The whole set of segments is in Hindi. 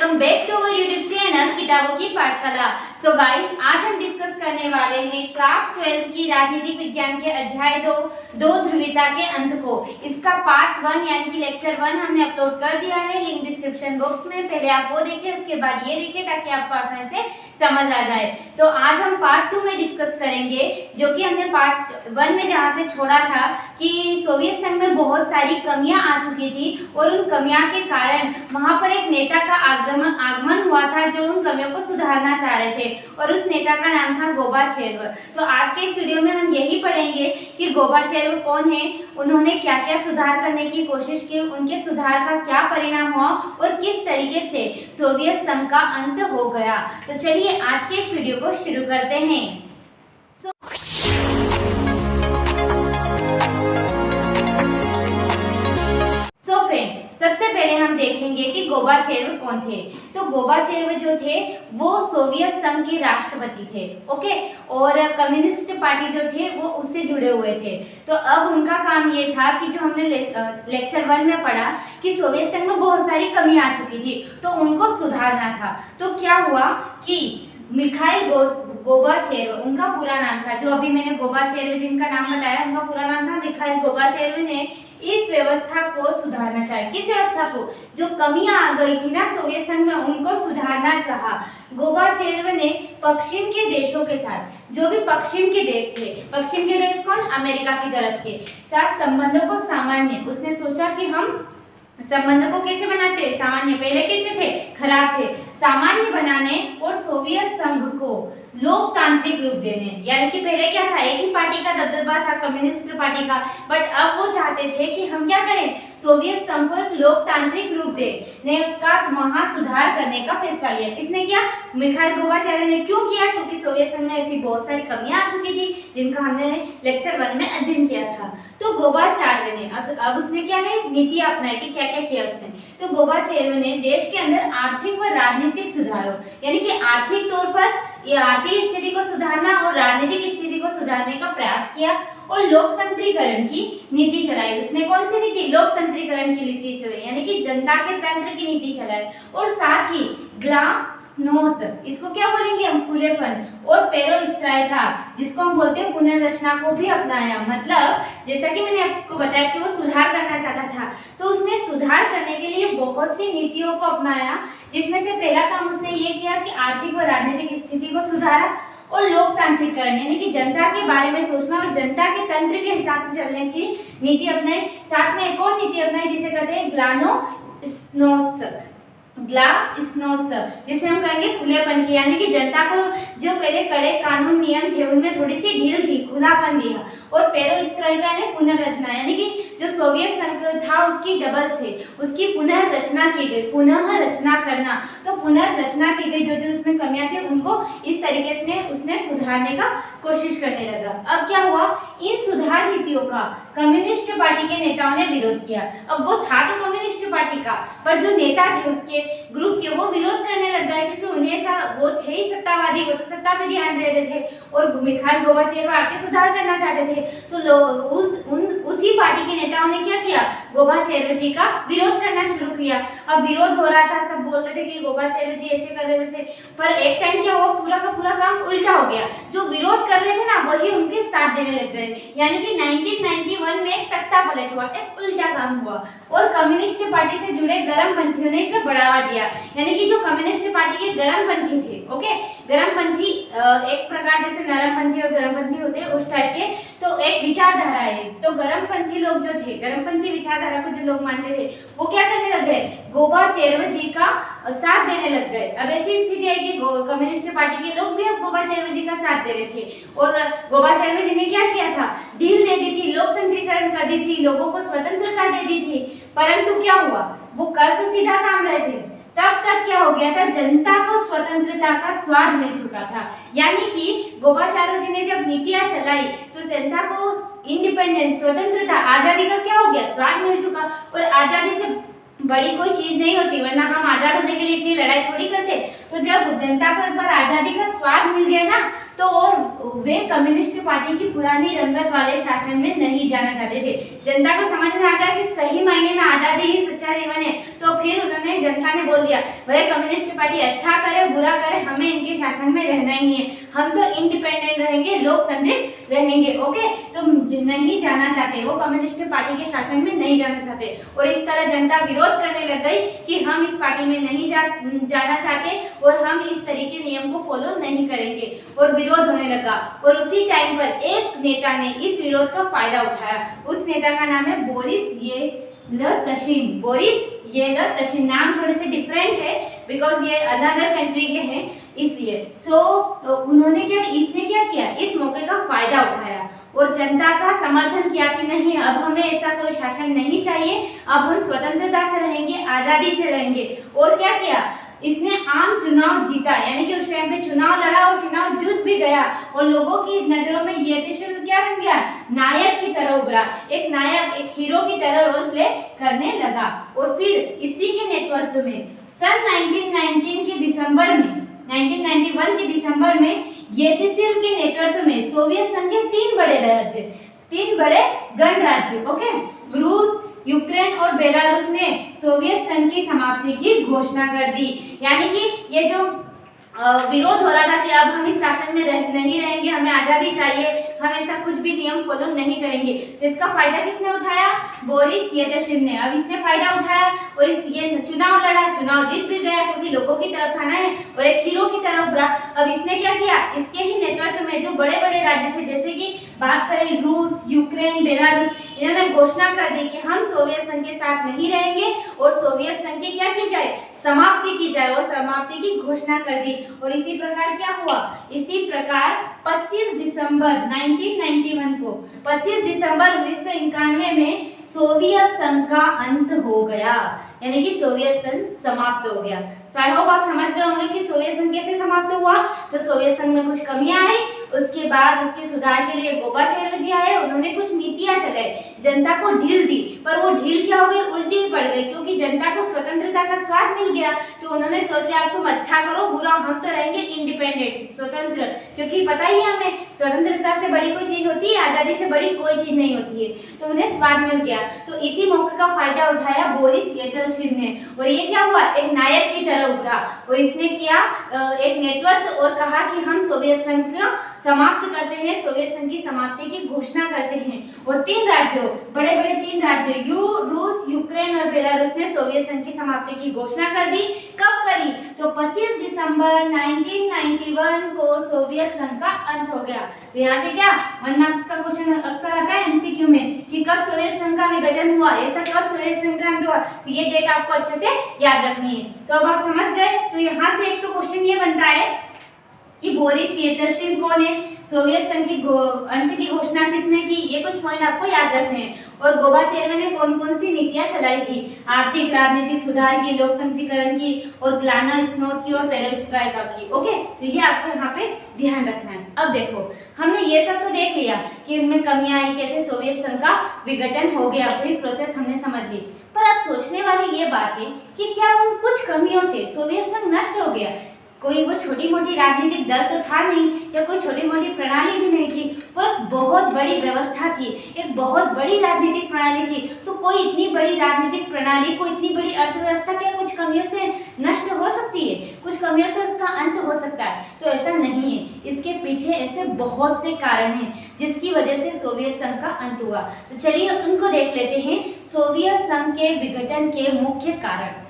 Welcome back to our YouTube channel किताबों की पाठशाला। सो गाइस, आज हम डिस्कस करने वाले हैं क्लास 12 की राजनीतिक विज्ञान के अध्याय दो ध्रुवीयता के अंत को। इसका पार्ट 1 यानी कि लेक्चर 1 हमने अपलोड कर दिया है, लिंक डिस्क्रिप्शन बॉक्स में। पहले आप वो देखिए, उसके बाद ये देखिए, ताकि आपको आसानी से समझ आ जाए। तो आज हम पार्ट 2 में डिस्कस करेंगे, जो कि हमने पार्ट 1 में जहाँ से छोड़ा था कि सोवियत संघ में बहुत सारी कमियां आ चुकी थी और उन कमियां के कारण वहां पर एक नेता का आगमन हुआ था जो उन कमियों को सुधारना चाह रहे थे, और उस नेता का नाम था गोबाचेव। तो आज के इस वीडियो में हम यही पढ़ेंगे कि गोबाचेव कौन है, उन्होंने क्या क्या सुधार करने की कोशिश की, उनके सुधार का क्या परिणाम हुआ और किस तरीके से सोवियत संघ का अंत हो गया। तो चलिए आज के इस वीडियो को शुरू करते हैं। सबसे पहले हम देखेंगे कि गोबाचेव कौन थे। तो गोबाचेव जो थे वो सोवियत संघ के राष्ट्रपति थे, ओके, और कम्युनिस्ट पार्टी जो थे वो उससे जुड़े हुए थे। तो अब उनका काम ये था कि जो हमने लेक्चर 1 में पढ़ा कि सोवियत संघ में बहुत सारी कमी आ चुकी थी, तो उनको सुधारना था। तो क्या हुआ कि मिखाइल गोबाचेव, उनका पूरा नाम था, जो अभी मैंने गोबाचेव जिनका नाम बताया उनका पूरा नाम था मिखाइल गोबाचेव, ने इस व्यवस्था को सुधारना चाहा। किस व्यवस्था को? जो कमियां आ गई थी ना सोवियत संघ में, उनको सुधारना चाहा। गोबाचेव ने पश्चिम के देशों के साथ, जो भी पश्चिम के देश थे, पश्चिम के देश कौन? अमेरिका की तरफ के साथ संबंधों को सामान्य, उसने सोचा कि हम संबंधों को कैसे बनाते हैं? सामान्य, पहले कैसे थे? खराब थे, सामान्य बनाने और सोवियत संघ को लोकतांत्रिक रूप देने। यानी कि पहले क्या था, एक ही पार्टी का दबदबा था, कम्युनिस्ट पार्टी का, बट अब वो चाहते थे कि हम क्या करें, सोवियत संघ को एक लोकतांत्रिक रूप देने का वहां सुधार करने का फैसला लिया। किसने किया? मिखाइल गोबाचेव ने। क्यों किया? क्योंकि सोवियत संघ में ऐसी बहुत सारी कमियां आ चुकी थी जिनका हमने लेक्चर 1 में अध्ययन किया था। तो गोबाचेव ने अब उसने क्या है, नीति अपनाई कि क्या क्या किया उसने। तो गोबाचेव ने देश के अंदर आर्थिक व राजनीतिक सुधारों, यानी कि आर्थिक तौर पर ये आर्थिक स्थिति को सुधारना और राजनीतिक स्थिति को सुधारने का प्रयास किया और लोकतंत्रीकरण की नीति चलाई। उसने कौन सी नीति? लोकतंत्रीकरण की नीति चलाई, यानी कि जनता के तंत्र की नीति चलाई। और साथ ही ग्लासनोत, इसको क्या बोलेंगे हम? खुलेपन, और पेरोस्त्रायका, जिसको हम बोलते हैं पुनर्रचना, को भी अपनाया। मतलब जैसा कि मैंने आपको बताया कि वो सुधार करना चाहता था, तो उसने सुधार करने के लिए बहुत सी नीतियों को अपनाया, जिसमें से पहला काम उसने ये किया कि आर्थिक व राजनीतिक स्थिति को सुधारा और लोकतांत्रिकरण, यानी कि जनता के बारे में सोचना और जनता के तंत्र के हिसाब से चलने की नीति अपनाई। साथ में एक और नीति अपनाई जिसे कहते हैं ग्लासनोस्ट, जिसे हम कहेंगे खुलेपन की, यानी कि जनता को जो पहले कड़े कानून नियम थे उनमें थोड़ी सी ढील दी, खुलापन दिया। और पेरोस्त्रायका ने पुनर्रचना, यानी कि जो सोवियत संघ था उसकी डबल से उसकी पुनर्रचना की गई, पुनः रचना करना। तो पुनर्रचना की गई, जो जो उसमें कमियां थी उनको इस तरीके से उसने सुधारने का कोशिश करने लगा। अब क्या हुआ, इन सुधार नीतियों का कम्युनिस्ट पार्टी के नेताओं ने विरोध किया। अब वो था तो कम्युनिस्ट पार्टी का, पर जो नेता थे उसके ग्रुप के, वो विरोध करने लग गए, क्योंकि उन्हें वो थे ही सत्तावादी, वो तो सत्ता पे ध्यान दे रहे थे और मिखाइल गोबाचेव आके सुधार करना चाहते थे। तो उसी पार्टी के नेताओं ने क्या किया, गोबाचेव जी का विरोध करना शुरू किया। अब विरोध हो रहा था, सब बोल रहे थे कि गोबाचेव जी ऐसे कर रहे वैसे, पर एक टाइम क्या हुआ, पूरा का पूरा काम उल्टा हो गया। जो विरोध कर रहे थे ना वही उनके साथ देने लग गए, यानी कि 1991 में एक तख्ता पलट हुआ, एक उल्टा काम हुआ, और कम्युनिस्ट पार्टी से जुड़े गर्मपंथियों ने इसे बढ़ावा दिया। यानी कि जो कम्युनिस्ट पार्टी के गर्मपंथी थे, ओके, गर्मपंथी एक प्रकार जैसे नरमपंथी और गर्मपंथी होते हैं उस टाइप के, तो एक विचारधारा है। तो गर्मपंथी लोग जो थे, गर्मपंथी विचारधारा को जो लोग मानते थे, वो क्या करने लग गए, गोबाचेव जी का साथ देने लग गए। अब ऐसी स्थिति है कि कम्युनिस्ट पार्टी के लोग भी अब गोबाचेव जी का साथ दे रहे थे, और गोबाचेव जी ने क्या किया था, ढील दे दी थी, लोकतंत्रीकरण कर दी थी, लोगों को स्वतंत्रता दे दी थी। परंतु क्या हुआ, वो कर तो सीधा काम रहे थे, तब तक क्या हो गया था, जनता को स्वतंत्रता का स्वाद मिल चुका था। यानी कि गोबाचेव जी ने जब नीतियां चलाई तो जनता को इंडिपेंडेंस, स्वतंत्रता, आजादी का क्या हो गया, स्वाद मिल चुका। और आजादी से बड़ी कोई चीज नहीं होती, वरना हम आजाद होने के लिए इतनी लड़ाई थोड़ी करते। तो जब जनता को एक बार आजादी का स्वाद मिल गया ना, तो और वे कम्युनिस्ट पार्टी की पुरानी रंगत वाले शासन में नहीं जाना चाहते थे। जनता को समझ में आ गया कि सही मायने में आजादी ही सच्चा जीवन है, तो फिर उन्होंने जनता ने बोल दिया भाई कम्युनिस्ट पार्टी अच्छा करे बुरा करे हमें इनके शासन में रहना ही नहीं है, हम तो इंडिपेंडेंट रहेंगे, लोकतांत्रिक रहेंगे। ओके, तो नहीं जाना चाहते, वो कम्युनिस्ट पार्टी के शासन में नहीं जाना चाहते और इस तरह जनता विरोध करने लग गई कि हम इस पार्टी में नहीं जाना चाहते और हम इस तरीके नियम को फॉलो नहीं करेंगे और विरोध होने लगा। और उसी टाइम पर एक नेता ने इस विरोध का फायदा उठाया। उस नेता का नाम है बोरिस येल्त्सिन। बोरिस येल्त्सिन, नाम थोड़े से डिफरेंट है बिकॉज ये अनदर कंट्री के हैं इसलिए। इसने क्या किया, इस मौके का फायदा उठाया और जनता का समर्थन किया कि नहीं अब हमें ऐसा कोई शासन नहीं चाहिए, अब हम स्वतंत्रता से रहेंगे, आजादी से रहेंगे। और क्या किया, इसने आम चुनाव जीता, यानी कि उस टाइम पे चुनाव लड़ा और चुनाव जीत भी गया और लोगों की नजरों में येल्त्सिन क्या बन गया, नायक की तरह उभरा, एक नायक एक हीरो की तरह रोल प्ले करने लगा। और फिर इसी के नेतृत्व में सन 1991 के दिसंबर में येल्त्सिन के नेतृत्व में सोवियत संघ के तीन बड़े गणराज्य ओके, रूस, यूक्रेन और बेलारूस ने सोवियत संघ की समाप्ति की घोषणा कर दी। यानी कि ये जो विरोध हो रहा था कि अब हम इस शासन में नहीं रहेंगे, हमें आजादी चाहिए, हम ऐसा कुछ भी नियम फॉलो नहीं करेंगे, तो इसका फायदा किसने उठाया, बोरिस येल्त्सिन ने। अब इसने फायदा उठाया और ये चुनाव लड़ा, चुनाव जीत भी गया क्योंकि लोगों की तरफ था ना और एक हीरो की तरह उभरा। अब इसने क्या किया, इसके ही नेतृत्व में जो बड़े बड़े राज्य थे जैसे कि बात करें रूस, यूक्रेन, बेलारूस, इन्होंने घोषणा कर दी कि हम सोवियत संघ के साथ नहीं रहेंगे और सोवियत संघ की क्या की जाए, समाप्ति की जाए और समाप्ति की घोषणा कर दी। और इसी प्रकार क्या हुआ, इसी प्रकार 25 दिसंबर 1991 में सोवियत संघ का अंत हो गया, यानी कि सोवियत संघ समाप्त हो गया। सो आई होप आप समझ गए होंगे कि सोवियत संघ कैसे समाप्त हुआ। तो सोवियत संघ में कुछ कमियां आई, उसके बाद उसके सुधार के लिए गोबाचेव जी आए, उन्होंने कुछ नीतियां चलाई, जनता को ढील दी, पर वो ढील क्या हो गई, उल्टी ही पड़ गई क्योंकि जनता को स्वतंत्रता का स्वाद मिल गया। तो उन्होंने सोच लिया अब तुम अच्छा करो बुरा हम तो रहेंगे इंडिपेंडेंट, स्वतंत्र, क्योंकि पता ही है हमें स्वतंत्रता से बड़ी कोई चीज होती है, आजादी से बड़ी कोई चीज नहीं होती है। तो उन्हें स्वाद मिल गया, तो इसी मौके का फायदा उठाया बोरिस येल्त्सिन ने और ये क्या हुआ, एक नायक की तरह उभरा और इसने किया एक नेतृत्व और कहा कि हम सोवियत संघ का समाप्त करते हैं, सोवियत संघ की समाप्ति की घोषणा करते हैं। और तीन राज्यों, बड़े बड़े तीन राज्य रूस, यूक्रेन और बेलारूस ने सोवियत संघ की समाप्ति की घोषणा कर दी। कब करी, तो 25 दिसंबर 1991 को सोवियत संघ का अंत हो गया। तो यहाँ से क्या 1 मार्क्स का क्वेश्चन अक्सर आता है एमसीक्यू में कि कब सोवियत संघ का विघटन हुआ, ऐसा कब सोवियत संघ का अंत हुआ, तो ये डेट आपको अच्छे से याद रखनी है। तो अब आप समझ गए। तो यहाँ से एक तो क्वेश्चन ये बनता है कि बोरिस येल्त्सिन कौन है, सोवियत संघ की अंत की घोषणा किसने की, ये कुछ पॉइंट आपको याद रखने हैं। और गोबाचेव ने कौन कौन सी नीतियां चलाई थी, आर्थिक राजनीतिक सुधार की, लोकतंत्रीकरण की और ग्लानोस्ट की और पेरेस्ट्रोइका की। ओके, तो ये आपको यहाँ पे ध्यान रखना है। अब देखो हमने ये सब तो देख लिया कि उनमें कमियां आई, कैसे सोवियत संघ का विघटन हो गया, पूरी प्रोसेस हमने समझ ली। पर अब सोचने वाली ये बात है कि क्या उन कुछ कमियों से सोवियत संघ नष्ट हो गया, कोई वो छोटी मोटी राजनीतिक दल तो था नहीं या कोई छोटी मोटी प्रणाली भी नहीं थी, वो एक बहुत बड़ी व्यवस्था थी, एक बहुत बड़ी राजनीतिक प्रणाली थी। तो कोई इतनी बड़ी राजनीतिक प्रणाली, कोई इतनी बड़ी अर्थव्यवस्था क्या कुछ कमियों से नष्ट हो सकती है, कुछ कमियों से उसका अंत हो सकता है? तो ऐसा नहीं है, इसके पीछे ऐसे बहुत से कारण हैं जिसकी वजह से सोवियत संघ का अंत हुआ। तो चलिए उनको देख लेते हैं, सोवियत संघ के विघटन के मुख्य कारण।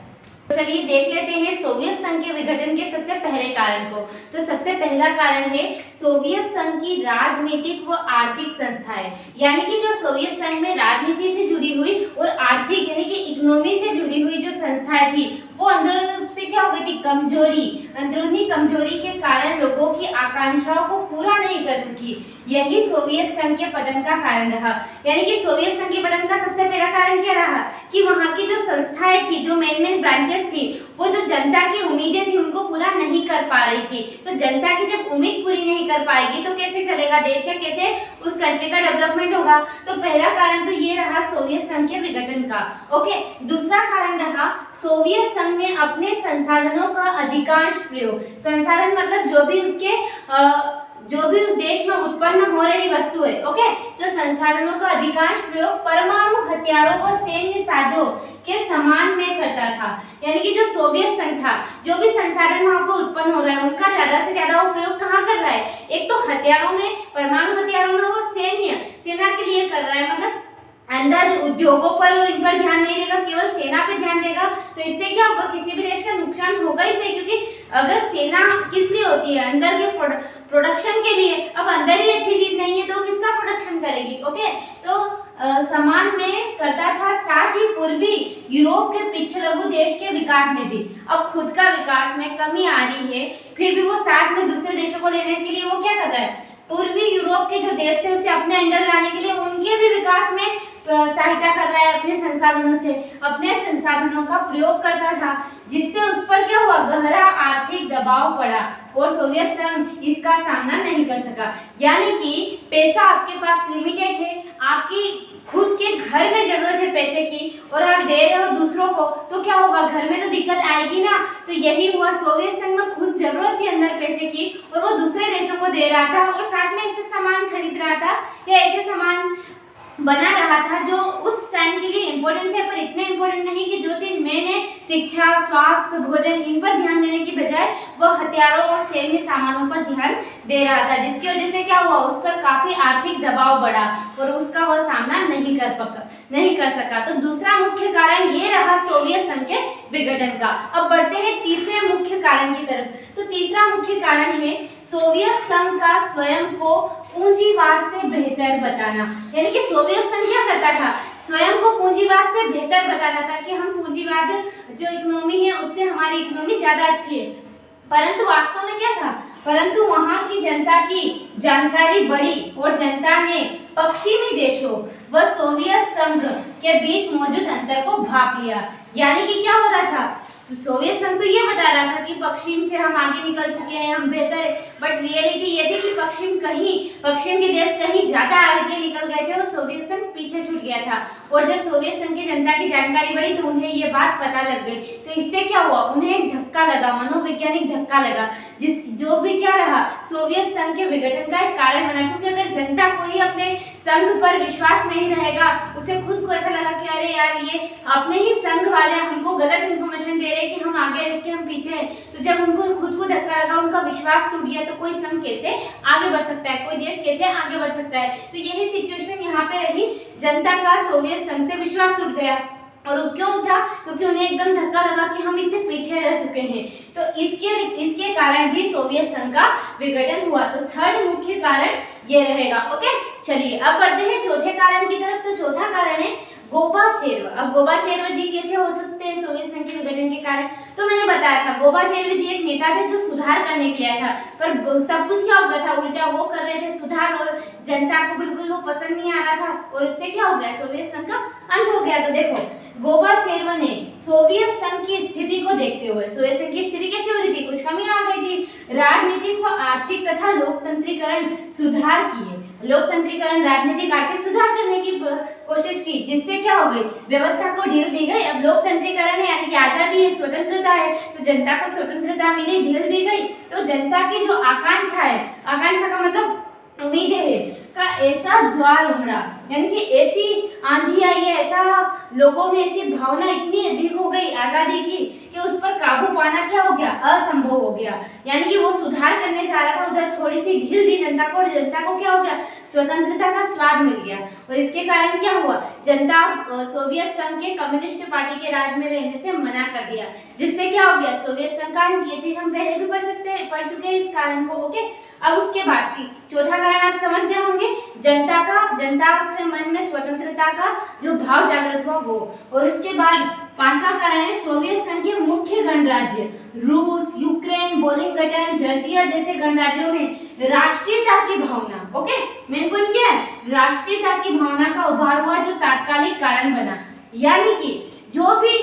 चलिए देख लेते हैं सोवियत संघ के विघटन के सबसे पहले कारण को। तो सबसे पहला कारण है सोवियत संघ की राजनीतिक व आर्थिक संस्थाएं, यानी कि जो सोवियत संघ में राजनीति से जुड़ी हुई और आर्थिक यानी कि इकोनॉमी से जुड़ी हुई जो संस्थाएं थी वो अंदरूनी रूप से क्या हो गई थी, कमजोरी, अंदरूनी कमजोरी के कारण लोगों की आकांक्षाओं को पूरा नहीं कर सकी। यही सोवियत संघ के पतन का कारण रहा। यानी कि सोवियत संघ के पतन का सबसे पहला कारण क्या रहा कि वहाँ की जो संस्थाएं थी, जो मेन ब्रांचेस थी, वो जो जनता की उम्मीदें थी उनको पूरा नहीं कर पा रही थी। तो जनता की जब उम्मीद पूरी नहीं कर पाएगी तो कैसे चलेगा देश या कैसे उस कंट्री का डेवलपमेंट होगा? तो पहला कारण तो ये रहा सोवियत संघ के विघटन का। ओके, दूसरा कारण रहा सोवियत संघ ने अपने संसाधनों का अधिकांश प्रयोग, संसाधन मतलब जो भी उसके जो भी उस देश में उत्पन्न हो रही वस्तु है, ओके, तो संसाधनों का अधिकांश प्रयोग परमाणु हथियारों व सैन्य साजों के समान में करता था। यानी कि जो सोवियत संघ था, जो भी संसाधन वहां पर उत्पन्न हो रहा है उनका ज्यादा से ज्यादा वो प्रयोग कहाँ कर रहा है, एक तो हथियारों में, परमाणु हथियारों में, और सेना के लिए कर रहा है। मतलब अंदर उद्योगों पर और इन पर ध्यान नहीं देगा, केवल सेना पे ध्यान देगा। तो इससे क्या होगा, किसी भी देश का नुकसान होगा ही सही, क्योंकि अगर सेना किस लिए होती है, अंदर के प्रोडक्शन के लिए। अब अंदर ही अच्छी चीज नहीं है तो किसका प्रोडक्शन करेगी, ओके। तो समान में करता था, साथ ही पूर्वी यूरोप के पिछड़े देश के विकास में भी। अब खुद का विकास में कमी आ रही है, फिर भी वो साथ में दूसरे देशों को लेने के लिए वो क्या कर रहा है, पूर्वी यूरोप के जो देश थे उसे अपने अंडर लाने के लिए उनके भी विकास में सहायता कर रहा है। अपने संसाधनों का प्रयोग करता था, जिससे उस पर क्या हुआ, गहरा आर्थिक दबाव पड़ा और सोवियत संघ इसका सामना नहीं कर सका। यानी कि पैसा आपके पास लिमिटेड है, आपकी खुद के घर में जरूरत है पैसे की और आप दे रहे हो दूसरों को, तो क्या होगा, घर में तो दिक्कत आएगी ना। तो यही हुआ, सोवियत संघ में खुद जरूरत थी अंदर पैसे की और वो दूसरे देशों को दे रहा था और साथ में ऐसे सामान खरीद रहा था या ऐसे सामान बना रहा था जो उस टाइम के लिए इम्पोर्टेंट थे, पर इतने इम्पोर्टेंट नहीं कि जो चीज मैंने शिक्षा, स्वास्थ्य, भोजन इन पर ध्यान देने की बजाय वह हथियारों और सैन्य सामानों पर ध्यान दे रहा था, जिसकी वजह से क्या हुआ, उस पर काफी आर्थिक दबाव बढ़ा और उसका वह सामना नहीं कर सका। तो दूसरा मुख्य कारण ये रहा सोवियत संघ के विघटन का। अब बढ़ते हैं तीसरे मुख्य कारण की तरफ। तो तीसरा मुख्य कारण है सोवियत संघ का स्वयं को पूंजीवाद से बेहतर बताना। यानी कि सोवियत संघ क्या करता था, स्वयं को पूंजीवाद से बेहतर बताना था कि हम पूंजीवाद जो इकोनॉमी है उससे हमारी इकोनॉमी ज्यादा अच्छी है। परंतु वास्तव में क्या था, परंतु वहां की जनता की जानकारी बढ़ी और जनता ने पश्चिमी देशों व सोवियत संघ के बीच मौजूद अंतर को भांप लिया। यानी कि क्या हो रहा था, सोवियत संघ तो ये बता रहा था कि पश्चिम से हम आगे निकल चुके हैं, हम बेहतर है, बट रियलिटी ये थी कि पश्चिम के देश कहीं ज्यादा आगे निकल गए थे और सोवियत संघ पीछे छूट गया था। और जब सोवियत संघ की जनता की जानकारी बढ़ी तो उन्हें ये बात पता लग गई। तो इससे क्या हुआ, उन्हें एक धक्का लगा, मनोवैज्ञानिक धक्का लगा, जो भी क्या रहा, सोवियत संघ के विघटन का एक कारण बना। क्योंकि अगर जनता को ही अपने संघ पर विश्वास नहीं रहेगा, उसे खुद को ऐसा लगा कि अरे यार ये अपने ही संघ वाले हमको गलत इन्फॉर्मेशन दे रहे हैं कि हम आगे जबकि हम पीछे हैं, तो जब उनको खुद को धक्का लगा, उनका विश्वास टूट गया, तो कोई संघ कैसे आगे बढ़ सकता है, कोई देश कैसे आगे बढ़ सकता है। तो यही सिचुएशन यहाँ पे रही, जनता का सोवियत संघ से विश्वास उठ गया। और क्यों उठा, क्योंकि उन्हें एकदम धक्का लगा कि हम इतने पीछे रह चुके हैं। तो इसके कारण भी सोवियत संघ का विघटन हुआ। तो थर्ड मुख्य कारण ये रहेगा, ओके। चलिए अब बढ़ते हैं चौथे कारण की तरफ। तो चौथा कारण है गोबाचेव। अब गोबाचेव जी कैसे हो सकते हैं सोवियत संघ के विघटन के कारण, तो मैंने बताया था गोबाचेव जी एक नेता थे जो सुधार करने के लिए आया था, पर सब कुछ क्या हो गया था, उल्टा वो कर रहे थे सुधार और जनता को बिल्कुल वो पसंद नहीं आ रहा था और इससे क्या हो गया, सोवियत संघ का अंत हो गया। तो देखो गोबाचेव ने सोवियत संघ की स्थिति को देखते हुए, सोवियत संघ की स्थिति कैसे हो रही थी, कुछ कमी आ गई थी, राजनीतिक व आर्थिक तथा लोकतंत्रीकरण सुधार किए। लोकतंत्रीकरण, राजनीतिक, आर्थिक सुधार करने की कोशिश की, जिससे क्या हो गई, व्यवस्था को ढील दी गई। अब लोकतंत्रीकरण है यानी कि आजादी है, स्वतंत्रता है, तो जनता को स्वतंत्रता मिली, ढील दी गई। तो जनता की जो आकांक्षा है, आकांक्षा का मतलब उम्मीदें है का ऐसा ज्वार उमड़ा, यानी कि ऐसी आंधी आई है, ऐसा लोगों में ऐसी भावना इतनी अधिक हो गई आजादी की कि उस पर काबू पाना क्या हो गया, असंभव हो गया। यानी कि वो सुधार करने जा रहा था, उधर थोड़ी सी ढील दी जनता को और जनता को क्या हो गया, स्वतंत्रता का स्वाद मिल गया। और इसके कारण क्या हुआ, जनता सोवियत संघ के कम्युनिस्ट पार्टी के राज में रहने से मना कर दिया, जिससे क्या हो गया, सोवियत संघ का, ये चीज हम पहले भी पढ़ चुके हैं इस कारण को, ओके। अब उसके बाद की चौथा कारण आप समझ गए होंगे, जनता के मन में स्वतंत्रता का जो भाव जागृत हुआ वो। और इसके बाद पांचवा कारण है सोवियत संघ के मुख्य गणराज्य रूस, यूक्रेन, बोलिंगटन, जॉर्जिया जैसे गणराज्यों में राष्ट्रीयता की भावना, ओके, मेन पॉइंट क्या है, राष्ट्रीयता की भावना का उभार हुआ, जो तात्कालिक कारण बना। यानी कि जो भी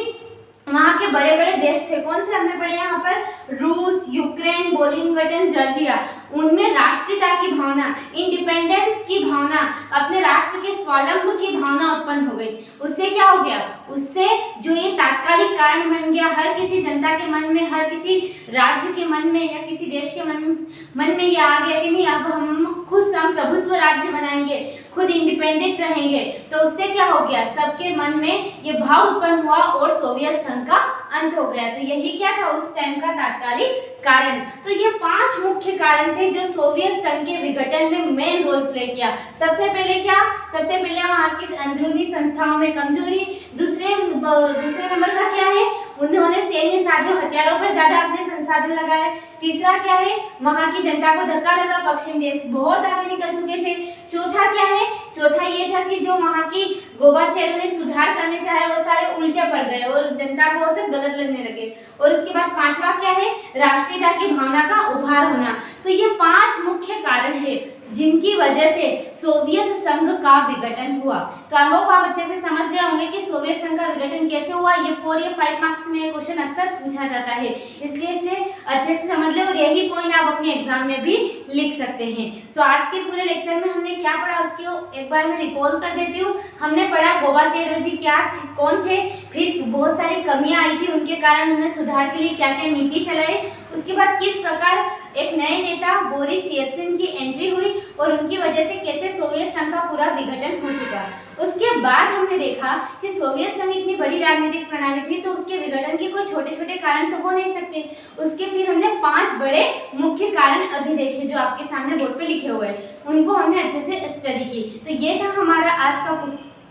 वहाँ के बड़े बड़े देश थे, कौन से हमने पढ़े यहाँ पर, रूस, यूक्रेन, बोलिंगटन, जॉर्जिया, उनमें राष्ट्रीयता की भावना, इंडिपेंडेंस की भावना अपने राष्ट्र के स्वावलंबन की भावना उत्पन्न हो गई। उससे क्या हो गया, उससे जो ये तात्कालिक कारण बन गया, हर किसी जनता के मन में, हर किसी राज्य के मन में या किसी देश के मन में ये आ गया कि नहीं, अब हम खुद प्रभुत्व राज्य बनाएंगे, खुद इंडिपेंडेंट रहेंगे। तो उससे क्या हो गया, सबके मन में ये भाव उत्पन्न हुआ और सोवियत संघ का अंत हो गया। तो यही क्या था उस टाइम का तात्कालिक कारण। तो ये 5 मुख्य कारण थे जो सोवियत संघ के विघटन में मेन रोल प्ले किया। सबसे पहले क्या, सबसे पहले वहाँ की अंदरूनी संस्थाओं में कमजोरी। दूसरे नंबर का क्या है, उन्होंने सैन्य साजो हथियारों पर ज्यादा अपने संसाधन लगाए। तीसरा क्या है, वहाँ की जनता को धक्का लगा, पश्चिम देश बहुत आगे निकल चुके थे। चौथा क्या है, चौथा ये था कि जो वहाँ की गोबाचेव ने सुधार करने चाहे वो सारे उल्टे पड़ गए और जनता को वो सब गलत लगने लगे। और उसके बाद 5वां क्या है, राष्ट्रीयता की भावना का उभार होना। तो ये 5 मुख्य कारण है जिनकी वजह से सोवियत संघ का विघटन हुआ। तो आई होप आप अच्छे से समझ गए होंगे कि सोवियत संघ का विघटन कैसे हुआ। ये 4 या 5 मार्क्स में क्वेश्चन अक्सर पूछा जाता है, इसलिए इसे अच्छे से समझ ले और यही पॉइंट आप अपने एग्जाम में भी लिख सकते हैं। सो आज के पूरे लेक्चर में हमने क्या पढ़ा उसको एक बार मैं रिकॉल कर देती हूँ। हमने पढ़ा गोबाचेव जी क्या थे, कौन थे, फिर बहुत सारी कमियां आई थी, उनके कारण उन्होंने सुधार के लिए क्या क्या नीति चलाई। उसके बाद किस प्रकार एक नए नेता बोरिस येल्त्सिन की एंट्री हुई और उनकी वजह से कैसे सोवियत संघ का पूरा विघटन हो चुका। उसके बाद हमने देखा कि सोवियत संघ इतनी बड़ी राजनीतिक प्रणाली थी तो उसके विघटन के कोई छोटे छोटे कारण तो हो नहीं सकते। उसके फिर हमने 5 बड़े मुख्य कारण अभी देखे जो आपके सामने बोर्ड पे लिखे हुए हैं, उनको हमने अच्छे से स्टडी की। तो ये था हमारा आज का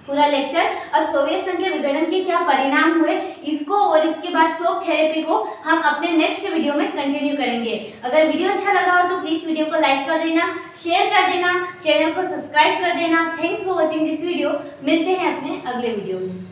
पूरा लेक्चर। अब सोवियत संघ के विघटन के क्या परिणाम हुए इसको और इसके बाद शॉक थेरेपी को हम अपने नेक्स्ट वीडियो में कंटिन्यू करेंगे। अगर वीडियो अच्छा लगा हो तो प्लीज वीडियो को लाइक कर देना, शेयर कर देना, चैनल को सब्सक्राइब कर देना। Thanks for watching this video. मिलते हैं अपने अगले वीडियो में।